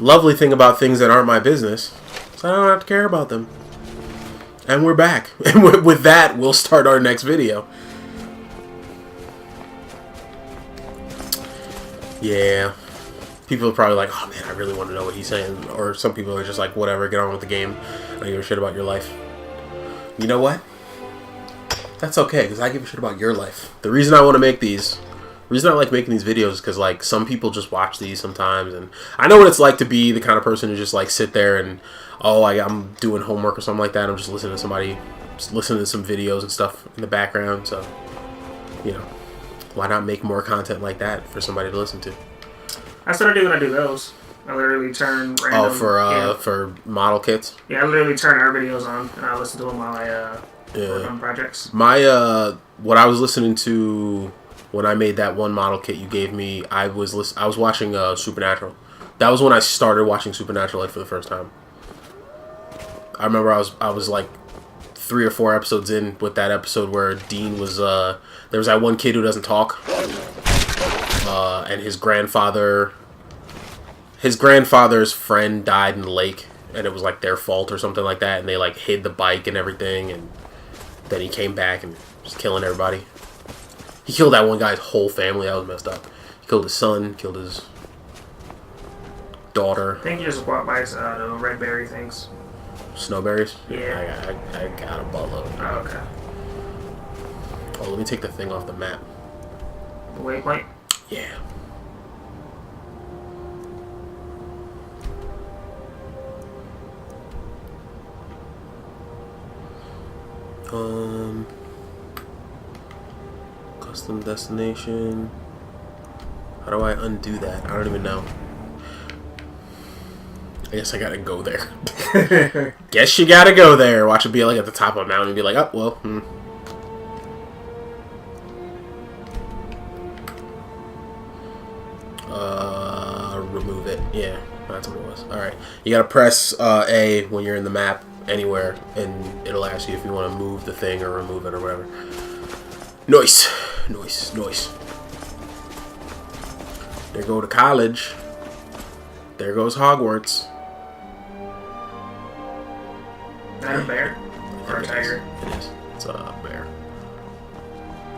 lovely thing about things that aren't my business is I don't have to care about them. And we're back. And with that, we'll start our next video. Yeah. People are probably like, oh man, I really want to know what he's saying. Or some people are just like, whatever, get on with the game. I don't give a shit about your life. You know what? That's okay, because I give a shit about your life. The reason I want to make these, the reason I like making these videos is because, like, some people just watch these sometimes. And I know what it's like to be the kind of person who just, like, sit there and, oh, I'm doing homework or something like that. I'm just listening to somebody, just listening to some videos and stuff in the background. So, you know, why not make more content like that for somebody to listen to? That's what I do when I do those. I literally turn random... Oh, for model kits? Yeah, I literally turn our videos on, and I listen to them while I work on projects. My, what I was listening to when I made that one model kit you gave me, I was watching Supernatural. That was when I started watching Supernatural, like, for the first time. I remember I was like 3 or 4 episodes in with that episode where Dean was, there was that one kid who doesn't talk. And his grandfather's friend died in the lake, and it was like their fault or something like that, and they like hid the bike and everything, and then he came back and was killing everybody. He killed that one guy's whole family. That was messed up. He killed his son, killed his daughter. I think you just walked by the red berry things. Snowberries? Yeah. I got a buttload. Oh, okay. Oh, let me take the thing off the map. The waypoint? Yeah. Custom destination. How do I undo that? I don't even know. I guess I gotta go there. Guess you gotta go there. Watch it be like at the top of a mountain and be like, oh, well, remove it. Yeah, that's what it was. Alright. You gotta press A when you're in the map anywhere, and it'll ask you if you want to move the thing or remove it or whatever. Noise. Noise. Noise. There go to college. There goes Hogwarts. Is that a bear? Or a tiger? It is. It's a bear.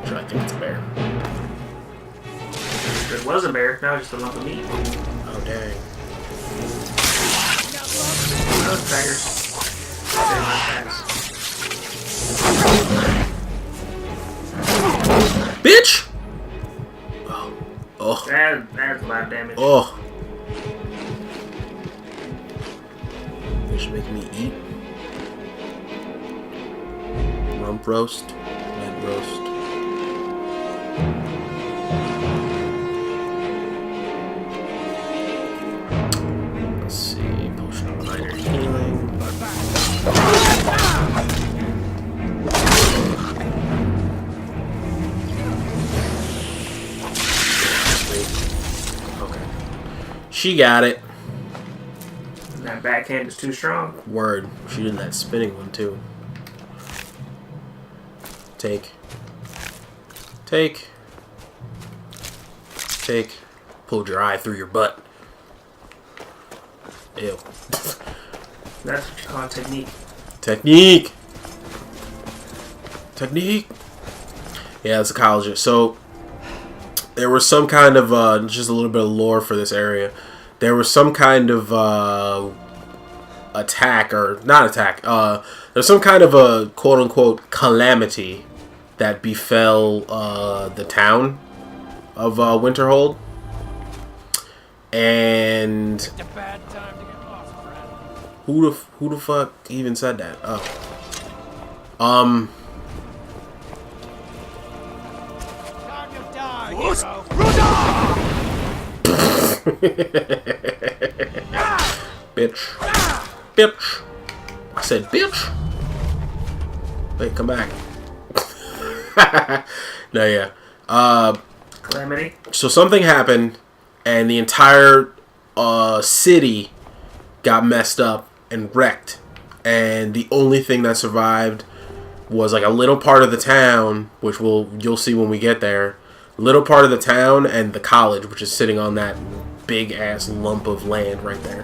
Actually, I think it's a bear. If it was a bear, now it's just a lump of meat. Oh, dang. Those tigers. Bitch! Oh. Oh. That's a lot of damage. Oh. Fish making me eat. Rump roast. Red roast. Let's see. Potion of minor healing. Okay. She got it. That backhand is too strong. Word. She did that spinning one too. Take. Take. Take. Pulled your eye through your butt. Ew. That's what you call technique. Technique! Technique! Yeah, it's a college. So, there was some kind of, just a little bit of lore for this area. There was some kind of, attack, or not attack, there's some kind of a quote-unquote calamity that befell, the town of, Winterhold. And who the fuck even said that? Oh. Bitch. Bitch. I said bitch. Wait, come back. No, yeah. Calamity? So something happened, and the entire city got messed up and wrecked. And the only thing that survived was like a little part of the town, which you'll see when we get there. Little part of the town and the college, which is sitting on that big ass lump of land right there.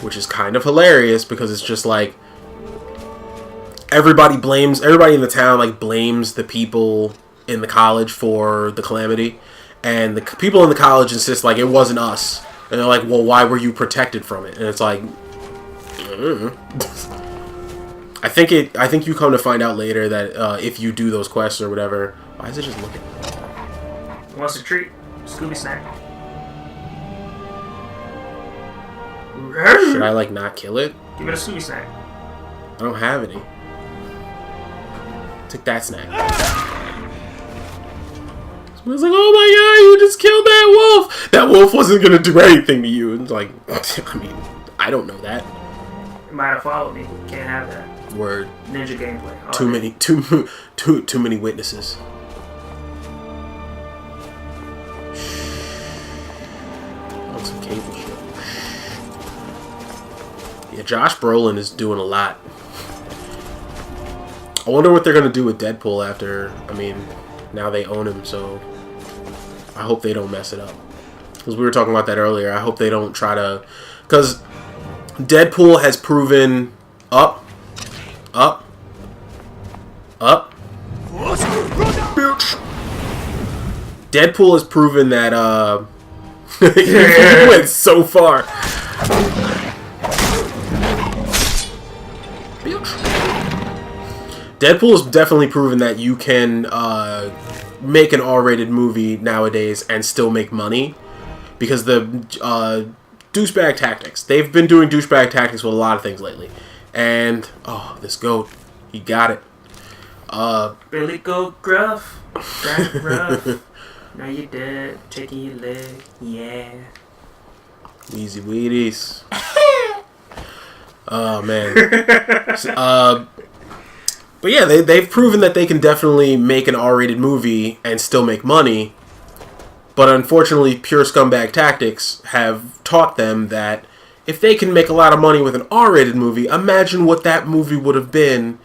Which is kind of hilarious because it's just like everybody in the town like blames the people in the college for the calamity, and the people in the college insist like it wasn't us, and they're like, well, why were you protected from it? And it's like, I think you come to find out later that if you do those quests or whatever, why is it just looking? Wants a treat? Scooby snack. Should I like not kill it? Give it a Scooby snack. I don't have any. Take that snack. I was like, oh my god, you just killed that wolf! That wolf wasn't gonna do anything to you. And like, I mean, I don't know that. It might have followed me. Can't have that. Word. Ninja gameplay. Too many witnesses. Oh, some cable shit. Yeah, Josh Brolin is doing a lot. I wonder what they're gonna do with Deadpool after. I mean, now they own him, so I hope they don't mess it up. Because we were talking about that earlier. I hope they don't try to... Because Deadpool has proven... Up. Deadpool has proven that, he went so far. Deadpool has definitely proven that you can, make an R-rated movie nowadays and still make money. Because the, douchebag tactics. They've been doing douchebag tactics with a lot of things lately. And, oh, this goat. He got it. Billy Goat Gruff. Jack Gruff. Now you're dead. Taking your leg. Yeah. Weezy Wheaties. Oh, man. But yeah, they've proven that they can definitely make an R-rated movie and still make money. But unfortunately, pure scumbag tactics have taught them that if they can make a lot of money with an R-rated movie, imagine what that movie would have been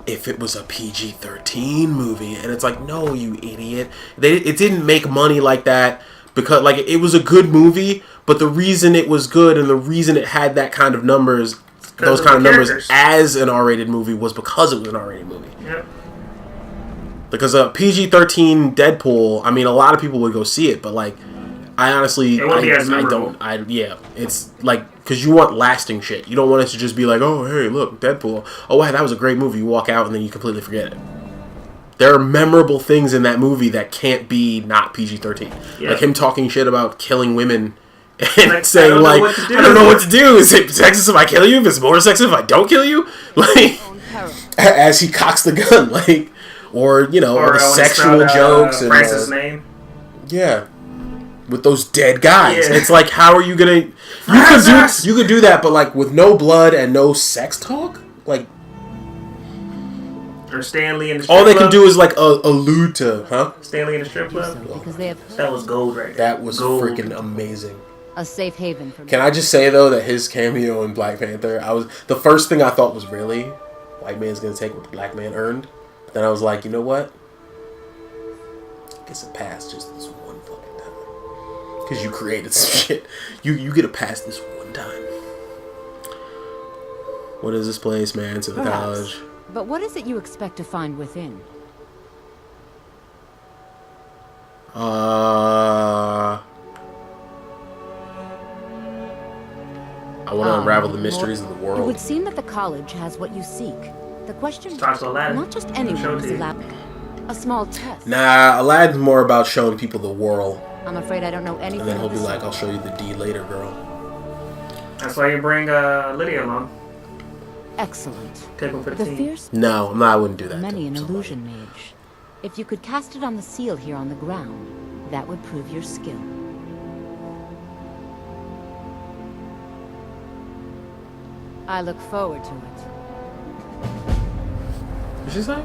if it was a PG-13 movie. And it's like, no, you idiot. It didn't make money like that because, like, it was a good movie, but the reason it was good and the reason it had that kind of numbers, those kind of numbers as an R-rated movie was because it was an R-rated movie. Yep. Because a PG-13 Deadpool, I mean, a lot of people would go see it, but, like, I honestly, yeah, it's like, because you want lasting shit. You don't want it to just be like, oh, hey, look, Deadpool. Oh, wow, that was a great movie. You walk out and then you completely forget it. There are memorable things in that movie that can't be not PG-13. Yep. Like him talking shit about killing women and like, saying, like, I don't know what to do. Is it sexist if I kill you? If it's more sexist if I don't kill you? Like, as he cocks the gun, like, or, you know, or the sexual jokes. Francis' name. Yeah. With those dead guys. Yeah. It's like, how are you gonna... You could do that, but, like, with no blood and no sex talk? Like... Or Stanley in the strip club. All they can do is, like, allude to... Huh? Stanley in the strip club? Because they have... That was gold right there. That was freaking amazing. A safe haven for me. Can I just say, though, that his cameo in Black Panther, the first thing I thought was, really? White man's gonna take what the black man earned? But then I was like, you know what? I guess it passed just this one fucking time. Because you created some shit. You get a pass this one time. What is this place, man? To the college. But what is it you expect to find within? I want to unravel the mysteries of the world. It would seem that the college has what you seek. The question is Aladdin. Not just anyone is Aladdin. A small test. Nah, Aladdin's more about showing people the whirl. I'm afraid I don't know anything. And then he'll be like, I'll show you the D later, girl. That's why you bring Lydia along. Excellent. Take him for the team. Fierce... No, I wouldn't do that. Many an illusion mage. If you could cast it on the seal here on the ground, that would prove your skill. I look forward to it. What'd she say?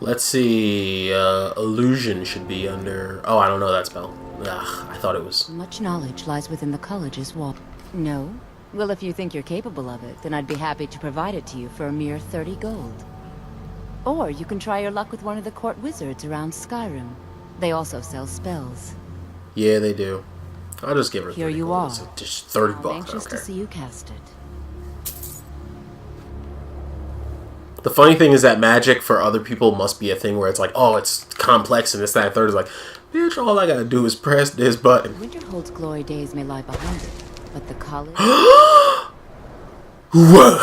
Let's see. Illusion should be under... Oh, I don't know that spell. Ugh, I thought it was... Much knowledge lies within the college's wall. No? Well, if you think you're capable of it, then I'd be happy to provide it to you for a mere 30 gold. Or you can try your luck with one of the court wizards around Skyrim. They also sell spells. Yeah, they do. I'll just give her 30 Here you gold. are. It's just 30 I'm bucks. anxious to Okay. see you cast it. The funny thing is that magic for other people must be a thing where it's like, oh, it's complex and this, that, and third. Is like, bitch, all I gotta do is press this button. Winterhold's glory days may lie behind it, but the college... What?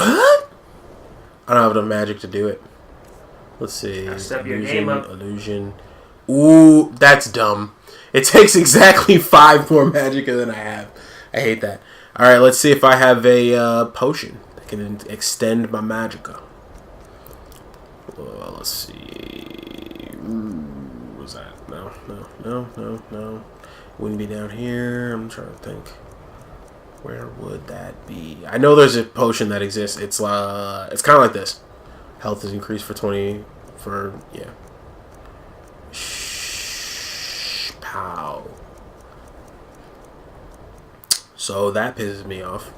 I don't have enough magic to do it. Let's see. Gotta step your game up. Illusion. Ooh, that's dumb. It takes exactly 5 more magic than I have. I hate that. Alright, let's see if I have a potion that can extend my magicka. Let's see. What was that? No. Wouldn't be down here. I'm trying to think. Where would that be? I know there's a potion that exists. It's kind of like this. Health is increased for 20. Yeah. Pow. So that pisses me off.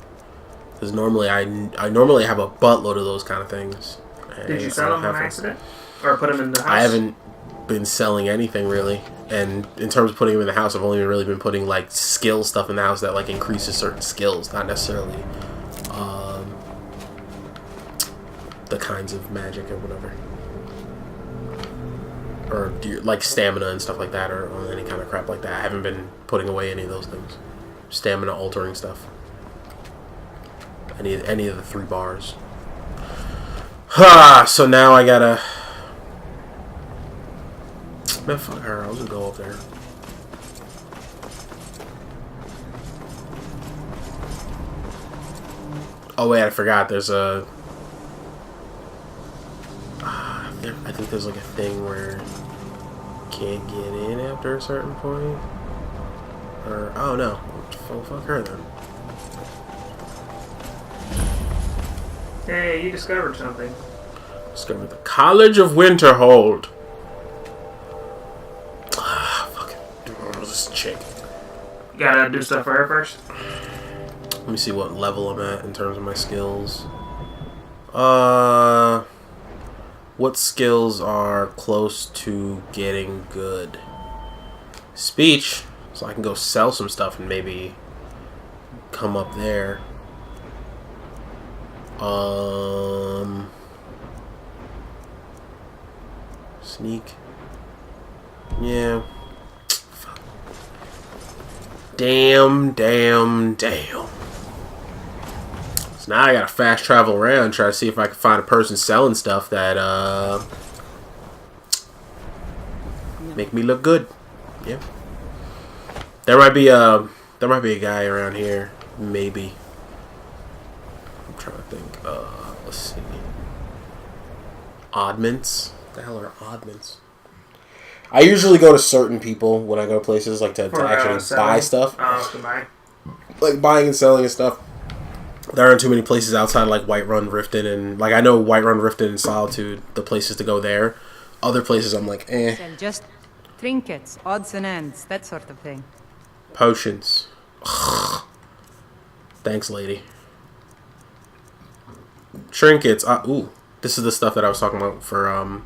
Because normally I normally have a buttload of those kind of things. Did you sell them on accident? Or put them in the house? I haven't been selling anything really. And in terms of putting them in the house, I've only really been putting like skill stuff in the house that like increases certain skills, not necessarily the kinds of magic or whatever. Or like stamina and stuff like that, or any kind of crap like that. I haven't been putting away any of those things. Stamina altering stuff. Any of the 3 bars. Ha! So now I gotta... Man, fuck her. I'll just go up there. Oh wait, I forgot. There's a... I think there's like a thing where you can't get in after a certain point. Or... Oh no. Oh, fuck her then. Hey, you discovered something. Discovered the College of Winterhold. Fucking this chick. You gotta do stuff for her first. Let me see what level I'm at in terms of my skills. What skills are close to getting good? Speech, so I can go sell some stuff and maybe come up there. Sneak. Yeah. Fuck. Damn. So now I gotta fast travel around and try to see if I can find a person selling stuff that make me look good. Yeah. There might be a guy around here, maybe. I'm trying to think. Let's see. Oddments. What the hell are oddments? I usually go to certain people when I go places, like to actually buy stuff. Oh, to buy. Like buying and selling and stuff. There aren't too many places outside of like Whiterun, Riften, and like I know Whiterun, Riften, and Solitude, the places to go there. Other places I'm like, eh. Sell just trinkets, odds and ends, that sort of thing. Potions. Thanks, lady. Trinkets. Ooh, this is the stuff that I was talking about for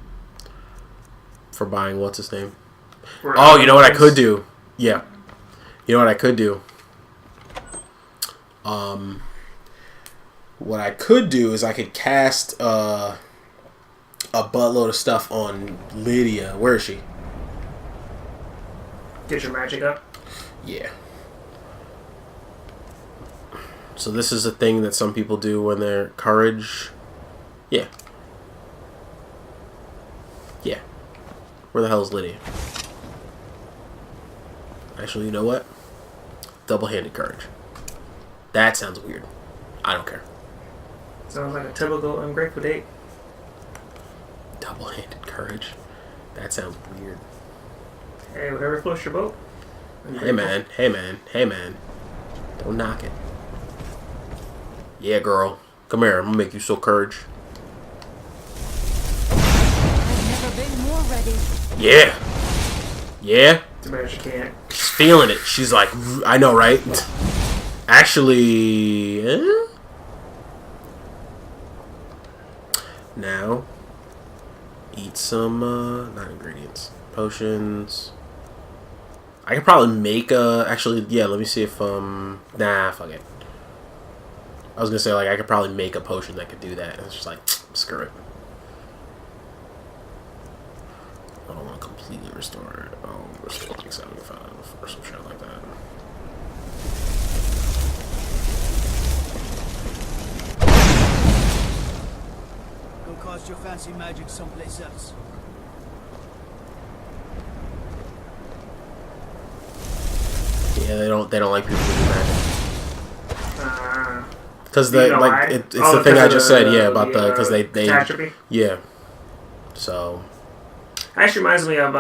buying. What's his name? Oh, you know what I could do? Yeah. You know what I could do? What I could do is I could cast a buttload of stuff on Lydia. Where is she? Get your magic up. Yeah. So this is a thing that some people do when they're courage. Yeah. Yeah. Where the hell is Lydia? Actually, you know what? Double-handed courage. That sounds weird. I don't care. Sounds like a typical ungrateful date. Double-handed courage. That sounds weird. Hey, whatever floats your boat. Hey man. Don't knock it. Yeah, girl. Come here. I'm gonna make you so courage. I've never been more ready. Yeah. Yeah. Too bad she can't. She's feeling it. She's like, I know, right? Actually, now, eat some, not ingredients, potions. I could probably make a... Actually, yeah, let me see if... Nah, fuck it. I was gonna say, like, I could probably make a potion that could do that. It's just like, screw it. I don't want to completely restore it. I'll restore like 75 or some shit like that. Go cast your fancy magic someplace else. Yeah, they don't like people who do magic. Because it's Oh, the thing I just said, the, about because they catastrophe? yeah. So Actually reminds me of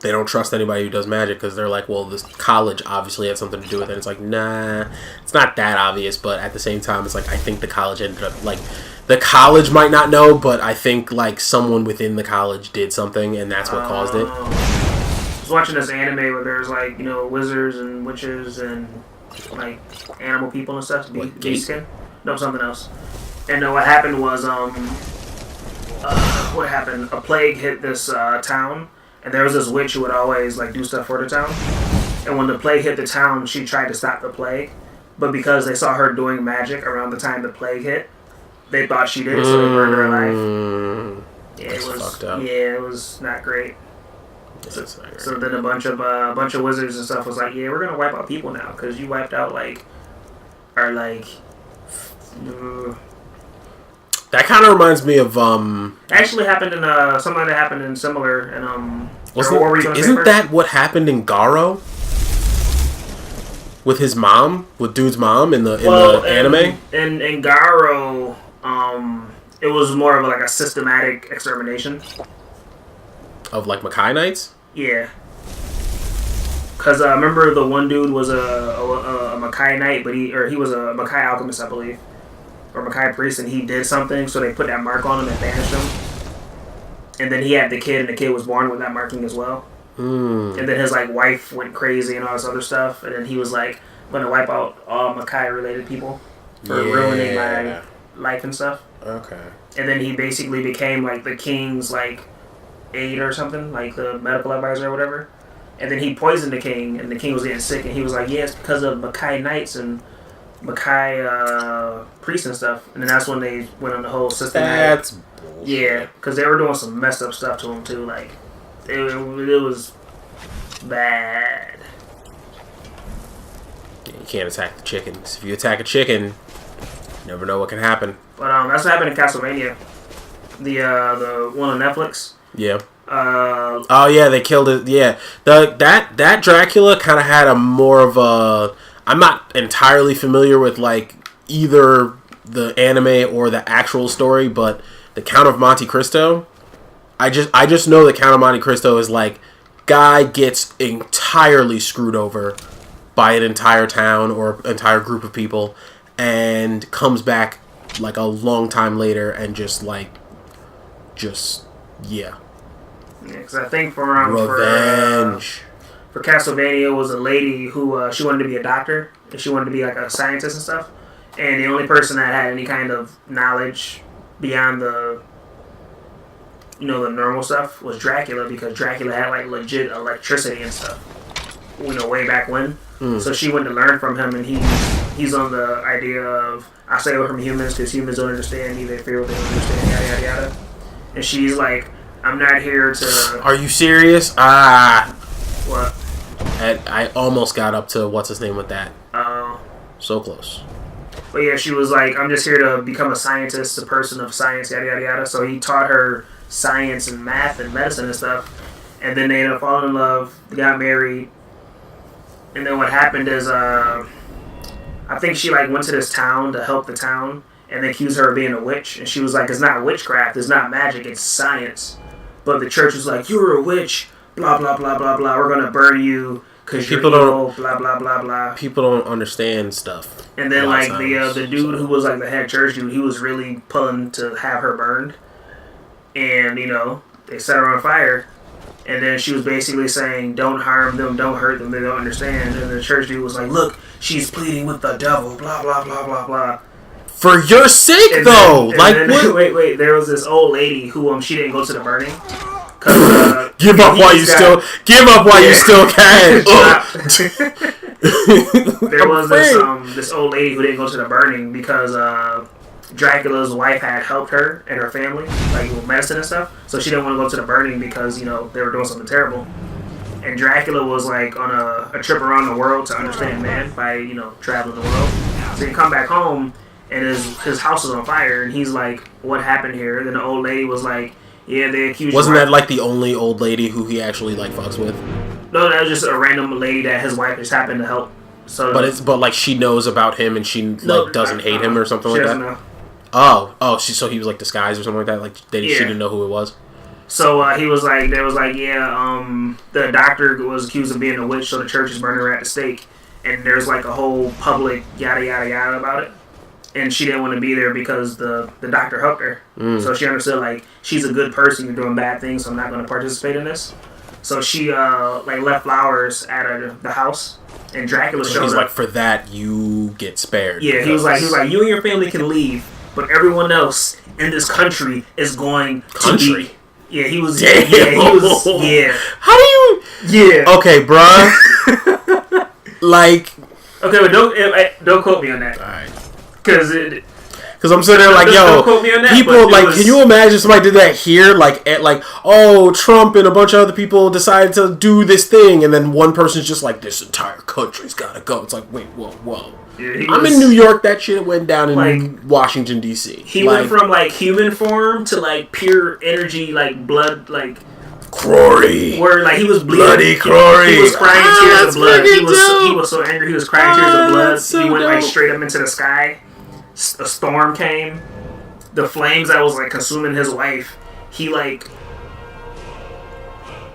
they don't trust anybody who does magic because they're like, well, this college obviously had something to do with it. It's like, nah, it's not that obvious, but at the same time, it's like I think the college ended up like the college might not know, but I think like someone within the college did something, and that's what caused it. I was watching this anime where there's like, you know, wizards and witches and like animal people and stuff. What, Beast skin? No, something else. And what happened was what happened? A plague hit this town, and there was this witch who would always like do stuff for the town. And when the plague hit the town, she tried to stop the plague, but because they saw her doing magic around the time the plague hit, they thought she did, so they burned her alive. Yeah, it was fucked up. Yeah, it was not great. So then a bunch of wizards and stuff was like, yeah, we're gonna wipe out people now because you wiped out that kind of reminds me of actually happened in something that happened in similar and isn't that what happened in Garo with his mom, with dude's mom in the anime? In Garo, it was more of like a systematic extermination of like Makai Knights. Yeah. Because remember the one dude was a Makai Knight, but he was a Makai alchemist, I believe, or Makai priest, and he did something, so they put that mark on him and banished him. And then he had the kid, and the kid was born with that marking as well. And then his like wife went crazy and all this other stuff, and then he was like, "I'm gonna wipe out all Makai related people for ruining my life and stuff." Okay. And then he basically became like the king's like aide or something, like the medical advisor or whatever. And then he poisoned the king, and the king was getting sick, and he was like, yeah, it's because of Makai Knights and Makai priests and stuff. And then that's when they went on the whole systematic. That's bullshit. Yeah, because they were doing some messed up stuff to him too. Like, it was bad. Yeah, you can't attack the chickens. If you attack a chicken, you never know what can happen. But that's what happened in Castlevania. The one on Netflix. Yeah. Oh yeah, they killed it. Yeah, that Dracula kind of had a more of a. I'm not entirely familiar with like either the anime or the actual story, but the Count of Monte Cristo. I just know the Count of Monte Cristo is like guy gets entirely screwed over by an entire town or entire group of people, and comes back like a long time later and just yeah. Yeah, because I think for Castlevania was a lady who she wanted to be a doctor, and she wanted to be like a scientist and stuff. And the only person that had any kind of knowledge beyond the normal stuff was Dracula, because Dracula had like legit electricity and stuff, way back when. So she went to learn from him, and he's on the idea of, I stay away from humans because humans don't understand me, they fear what they don't understand, yada yada yada. And she's like, I'm not here to... Are you serious? What? And I almost got up to what's his name with that. Oh. So close. But yeah, she was like, I'm just here to become a scientist, a person of science, yada yada yada. So he taught her science and math and medicine and stuff. And then they ended up falling in love. They got married. And then what happened is, I think she like went to this town to help the town, and they accused her of being a witch. And she was like, it's not witchcraft, it's not magic, it's science. But the church was like, you're a witch, blah, blah, blah, blah, blah. We're going to burn you because you're evil, blah, blah, blah, blah. People don't understand stuff. And then, like, the dude who was, like, the head church dude, he was really pulling to have her burned. And, they set her on fire. And then she was basically saying, don't harm them, don't hurt them, they don't understand. And the church dude was like, look, she's pleading with the devil, blah, blah, blah, blah, blah. For your sake, though! Wait, there was this old lady who, she didn't go to the burning. Because Give up while you still can. There was this old lady who didn't go to the burning because Dracula's wife had helped her and her family, like with medicine and stuff. So she didn't want to go to the burning because, they were doing something terrible. And Dracula was like on a trip around the world to understand man by, traveling the world. So he come back home and his house was on fire and he's like, what happened here? And then the old lady was like, yeah, they accused you. Wasn't that like the only old lady who he actually like fucks with? No, that was just a random lady that his wife just happened to help. So, but like she knows about him and she doesn't hate him or something like that. Know. So he was like disguised or something like that. Like she didn't know who it was. So he was like, the doctor was accused of being a witch, so the church is burning her at the stake, and there's like a whole public yada yada yada about it. And she didn't want to be there because the doctor helped her. So she understood, like, she's a good person, you're doing bad things, so I'm not going to participate in this. So she, left flowers at the house, and Dracula showed up. He's like, for that, you get spared. Yeah, he was like, you and your family can leave, but everyone else in this country is going to be... Yeah, he was... Damn. Yeah, he was... Yeah. How do you... Yeah. Okay, bruh. Like... Okay, but don't quote me on that. Alright. Because I'm sitting there like, yo, that, people like, can you imagine somebody did that here? Like, Trump and a bunch of other people decided to do this thing, and then one person's just like, this entire country's gotta go. It's like, wait, whoa. Yeah, I'm in New York. That shit went down in Washington D.C. He went from like human form to like pure energy, like blood, like Crory. Where like he was bleeding. Bloody Crory. He was crying tears of blood. He was so angry. He was crying tears of blood. So he went like straight up into the sky. A storm came. The flames that was like consuming his wife. He like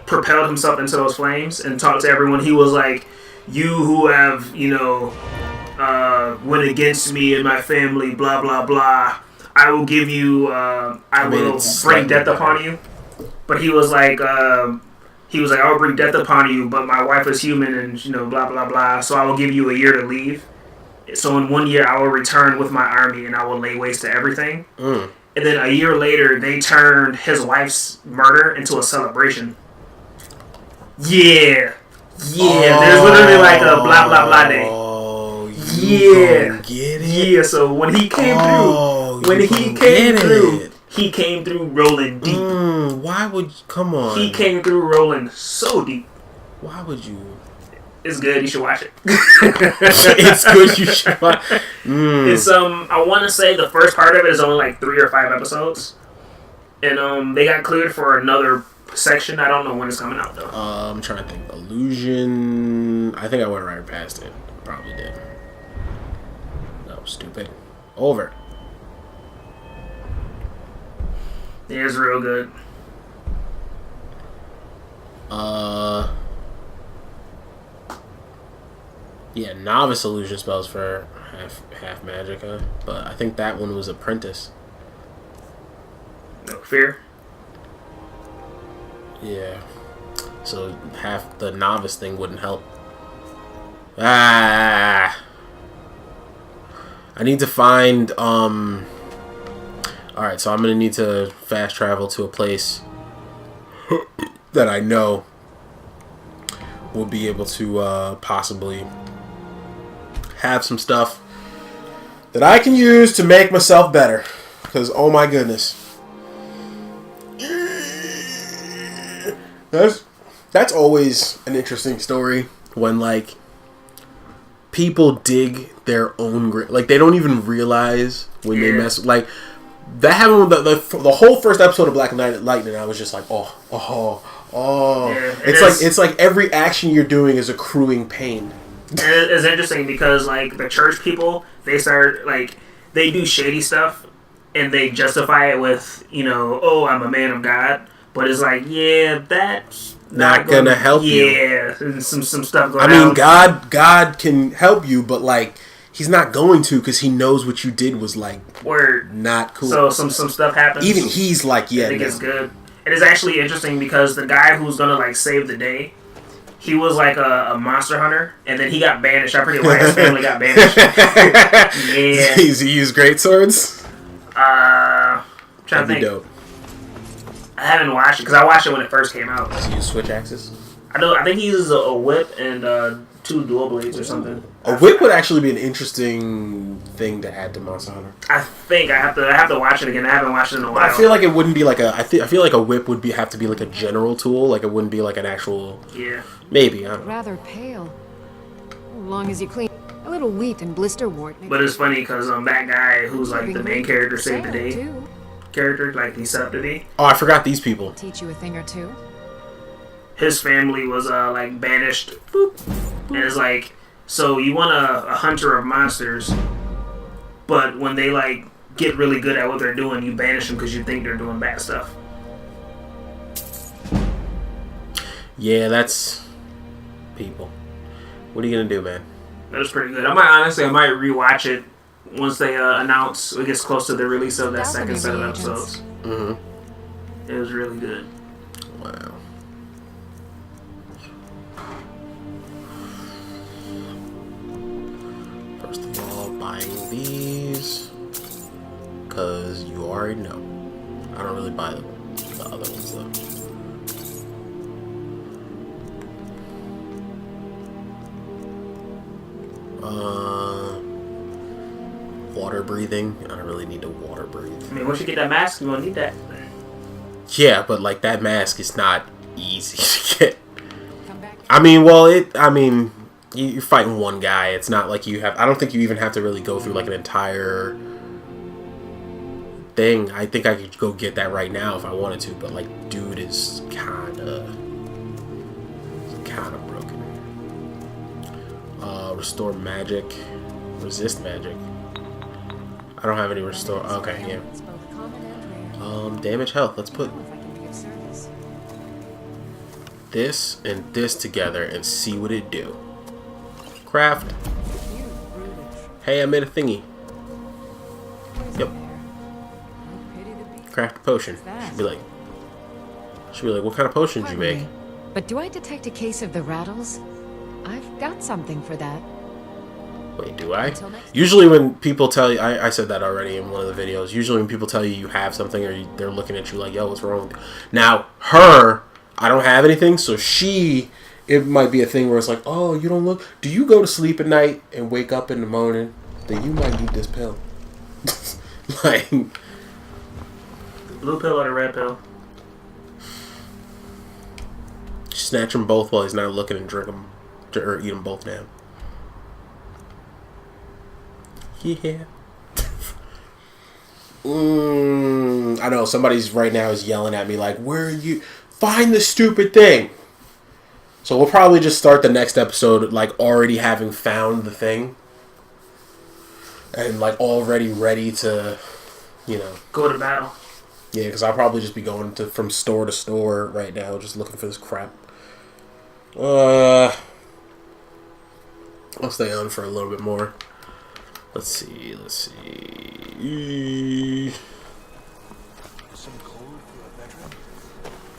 propelled himself into those flames and talked to everyone. He was like, "You who have went against me and my family, blah blah blah. I will give you. I will bring death upon you." But he was like, I will bring death upon you, but my wife is human and, blah, blah, blah. So I will give you a year to leave. So in 1 year, I will return with my army and I will lay waste to everything. And then a year later, they turned his wife's murder into a celebration. Yeah. There's literally like a blah, blah, blah day. Get it? Yeah, so when he came he came through rolling deep. Why would you, come on? He came through rolling so deep. Why would you? It's good. You should watch it. It's good. You should watch. It's I want to say the first part of it is only like 3 or 5 episodes, and they got cleared for another section. I don't know when it's coming out though. I'm trying to think. Illusion. I think I went right past it. Probably did. No, stupid. Over. Yeah, it's real good. Yeah, novice illusion spells for half magicka, but I think that one was apprentice. No fear. Yeah. So half the novice thing wouldn't help. I need to find Alright, so I'm gonna need to fast travel to a place that I know will be able to possibly have some stuff that I can use to make myself better. Because, oh my goodness. That's always an interesting story when, like, people dig their own grave. Like, they don't even realize when they mess. Like, that happened with the whole first episode of Black Lightning. I was just like, oh. Yeah, it's like every action you're doing is accruing pain. And it's interesting because, like, the church people, they start, like, they do shady stuff and they justify it with, I'm a man of God. But it's like, yeah, that's not gonna help you. Yeah, and some stuff going on. I mean, God can help you, but, like, he's not going to because he knows what you did was, like, not cool. So some stuff happens. Even he's like, yeah, I think it's good. It is actually interesting because the guy who's gonna, like, save the day, he was like a monster hunter, and then he got banished. I forget why his family got banished. Yeah. He used great swords? Trying to think. Dope. I haven't watched it because I watched it when it first came out. Does he use switch axes? I think he uses a whip and 2 dual blades or something. A whip would actually be an interesting thing to add to Monster Hunter. I think I have to watch it again. I haven't watched it in a while. I feel like it wouldn't be like a. I feel like a whip would have to be like a general tool. Like it wouldn't be like an actual. Yeah. Maybe, I don't know. Rather pale. As long as you clean a little wheat and blister wart. But it's funny because that guy who's like the main character saved the day Too. character, like he set up the day. Oh, I forgot these people. Teach you a thing or two. His family was like banished. Boop. And it's like, so you want a hunter of monsters, but when they like get really good at what they're doing, you banish them because you think they're doing bad stuff. Yeah, that's people. What are you gonna do, man? That was pretty good. I might rewatch it once they announce it gets close to the release of that second set of episodes. Mm-hmm. It was really good. Wow. First of all, buying these because you already know. I don't really buy the other ones though. Water breathing. I don't really need to water breathe. I mean, once you get that mask, you won't need that. Yeah, but like that mask is not easy to get. I mean, well, you're fighting one guy. It's not like you have. I don't think you even have to really go through like an entire thing. I think I could go get that right now if I wanted to. But like, dude is kind of broken. Restore magic, resist magic. I don't have any restore. Okay, yeah. Damage health. Let's put this and this together and see what it do. Craft. Hey, I made a thingy. Yep. Craft a potion. Should be like, what kind of potion did you make? But do I detect a case of the rattles? I've got something for that. Wait, do I? Usually when people tell you, I said that already in one of the videos. Usually when people tell you you have something or they're looking at you like, yo, what's wrong with you? Now, her, I don't have anything, so it might be a thing where it's like, oh, you don't look. Do you go to sleep at night and wake up in the morning? Then you might need this pill. Like, blue pill or the red pill? Snatch them both while he's not looking and drink them. Or eat them both now. Yeah. I know somebody's right now is yelling at me like, where are you? Find the stupid thing. So we'll probably just start the next episode like already having found the thing. And like already ready to, go to battle. Yeah, because I'll probably just be going from store to store right now just looking for this crap. I'll stay on for a little bit more. Let's see.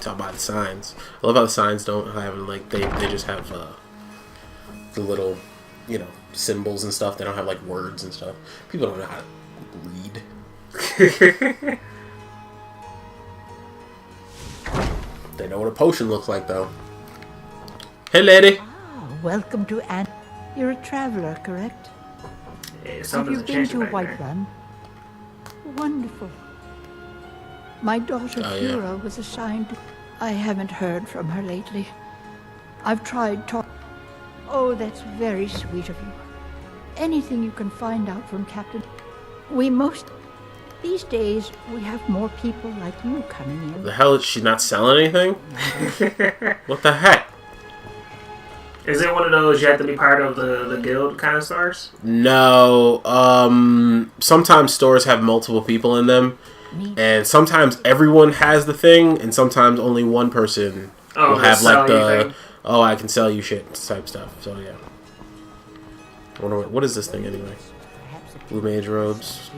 Talk about the signs. I love how the signs don't have like they just have the little symbols and stuff. They don't have like words and stuff. People don't know how to read. They know what a potion looks like though. Hey lady. Welcome to Ann. You're a traveler, correct? Have you been to Whiterun? Wonderful. My daughter Fura was assigned to... I haven't heard from her lately. I've tried talk... Oh, that's very sweet of you. Anything you can find out from Captain... These days, we have more people like you coming in. The hell is she not selling anything? What the heck? Is it one of those you have to be part of the guild kind of stores? No. Sometimes stores have multiple people in them. And sometimes everyone has the thing, and sometimes only one person will have like the I can sell you shit type stuff. So yeah. I wonder what is this thing anyway? Blue mage robes.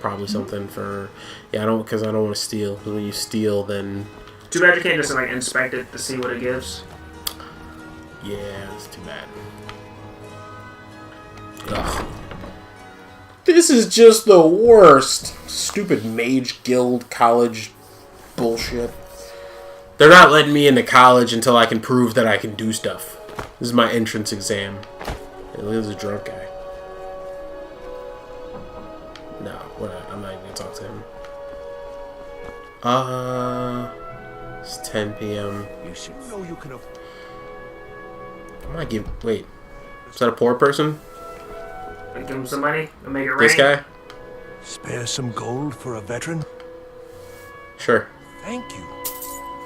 Probably something for I don't want to steal. Because when you steal, then too bad you can't just like inspect it to see what it gives. Yeah, that's too bad. Ugh. This is just the worst. Stupid mage guild college bullshit. They're not letting me into college until I can prove that I can do stuff. This is my entrance exam. Hey, look at this drunk guy. No, I'm not even gonna talk to him. It's 10 p.m. You should know you can. I might give. Wait, is that a poor person? Give him some money and make it rain. This guy? Spare some gold for a veteran? Sure. Thank you.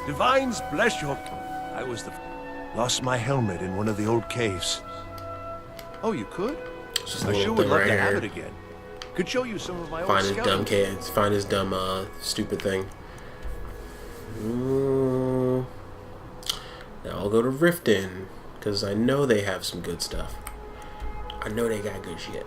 Divines bless your... I was the... Lost my helmet in one of the old caves. Oh, you could? Just I sure would love to have it again. Could show you some of my find old his dumb kids. Find his dumb, stupid thing. Ooh. Now I'll go to Riften, because I know they have some good stuff. I know they got good shit.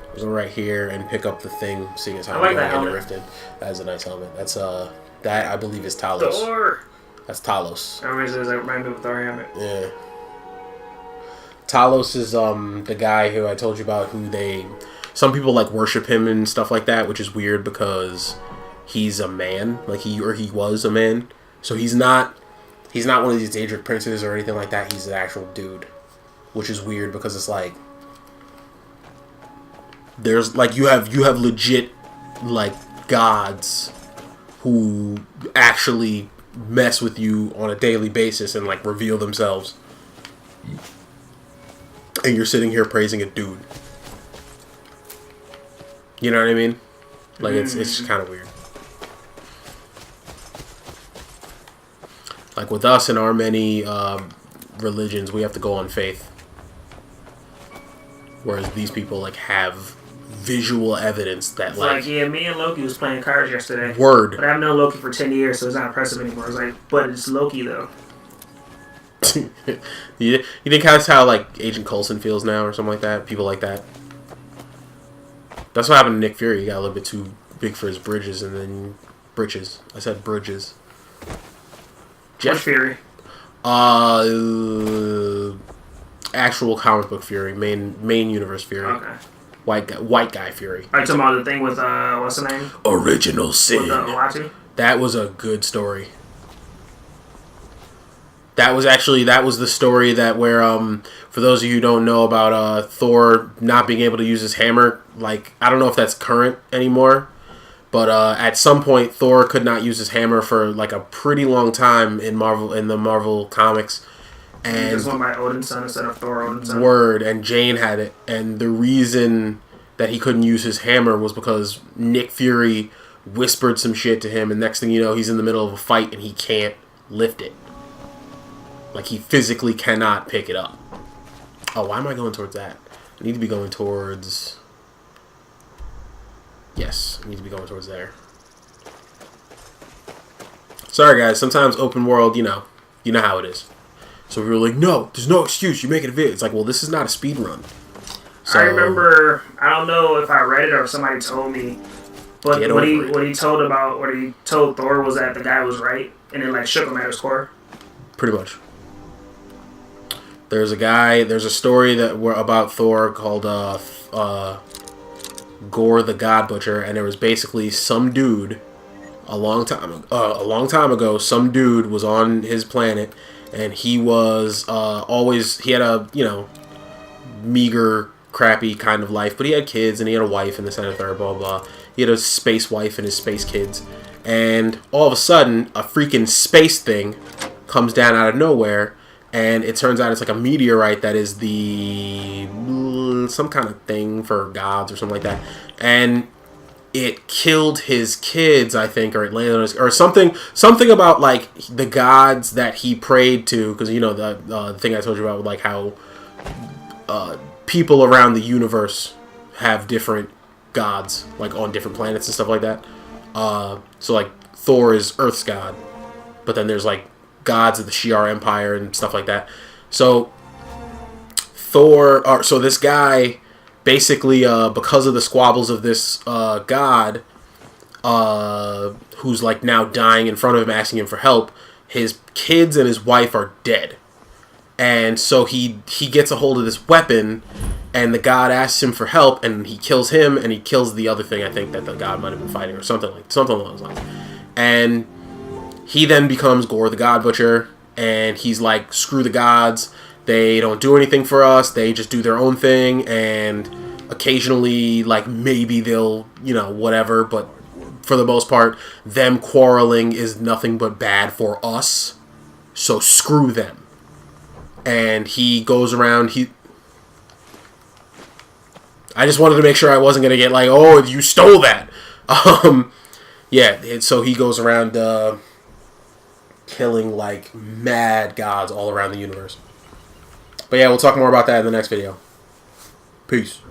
I'll go right here and pick up the thing, seeing as how I'm going into Riften. That is a nice helmet. That's that I believe is Talos. Thor. That's Talos. I remember it reminds me of Thor helmet. Yeah. Talos is the guy who I told you about, who some people like worship him and stuff like that, which is weird because he's a man, like he was a man. So he's not one of these Daedric princes or anything like that. He's an actual dude, which is weird because it's like there's like you have legit like gods who actually mess with you on a daily basis and like reveal themselves, and you're sitting here praising a dude. You know what I mean? Like it's kind of weird. Like with us and our many religions, we have to go on faith, whereas these people like have visual evidence that it's like yeah, me and Loki was playing cards yesterday. Word. But I've known Loki for 10 years, so it's not impressive anymore. It's like, but it's Loki though. You think that's how like Agent Coulson feels now, or something like that? People like that. That's what happened to Nick Fury. He got a little bit too big for his bridges, and then britches. I said bridges. Jeff Fury. Actual comic book Fury, main universe Fury. Okay. White guy Fury. Are you talking about the thing with what's the name? Original Sin. With Uatu? That was a good story. That was the story that where for those of you who don't know about Thor not being able to use his hammer, like I don't know if that's current anymore, but at some point Thor could not use his hammer for like a pretty long time in the Marvel comics. And just went by Odin's son instead of Thor Odin's son. Word, and Jane had it, and the reason that he couldn't use his hammer was because Nick Fury whispered some shit to him, and next thing you know, he's in the middle of a fight and he can't lift it. Like, he physically cannot pick it up. Oh, why am I going towards that? I need to be going towards... Yes, I need to be going towards there. Sorry, guys. Sometimes open world, you know how it is. So we were like, no, there's no excuse. You make it a vid. It's like, well, this is not a speed run. So, I remember, I don't know if I read it or if somebody told me, but what he told Thor was that the guy was right, and it like shook him at his core. Pretty much. There's a story about Thor called Gorr the God Butcher, and there was basically some dude a long time ago. Some dude was on his planet, and he was he had a meager, crappy kind of life, but he had kids and he had a wife and this and the third, blah blah. He had a space wife and his space kids, and all of a sudden a freaking space thing comes down out of nowhere. And it turns out it's like a meteorite that is some kind of thing for gods or something like that. And it killed his kids, I think, or it landed on his, or something about like the gods that he prayed to. Because the thing I told you about, like how people around the universe have different gods, like on different planets and stuff like that. So like Thor is Earth's god, but then there's like gods of the Shi'ar Empire and stuff like that. So so this guy basically, because of the squabbles of this god, who's like now dying in front of him, asking him for help, his kids and his wife are dead. And so he gets a hold of this weapon, and the god asks him for help, and he kills him, and he kills the other thing I think that the god might have been fighting, or something along those lines. And he then becomes Gorr the God Butcher, and he's like, screw the gods, they don't do anything for us, they just do their own thing, and occasionally, like, maybe they'll, you know, whatever, but for the most part, them quarreling is nothing but bad for us, so screw them. And he goes around, I just wanted to make sure I wasn't going to get like, oh, you stole that. Yeah, so he goes around killing, like, mad gods all around the universe. But yeah, we'll talk more about that in the next video. Peace.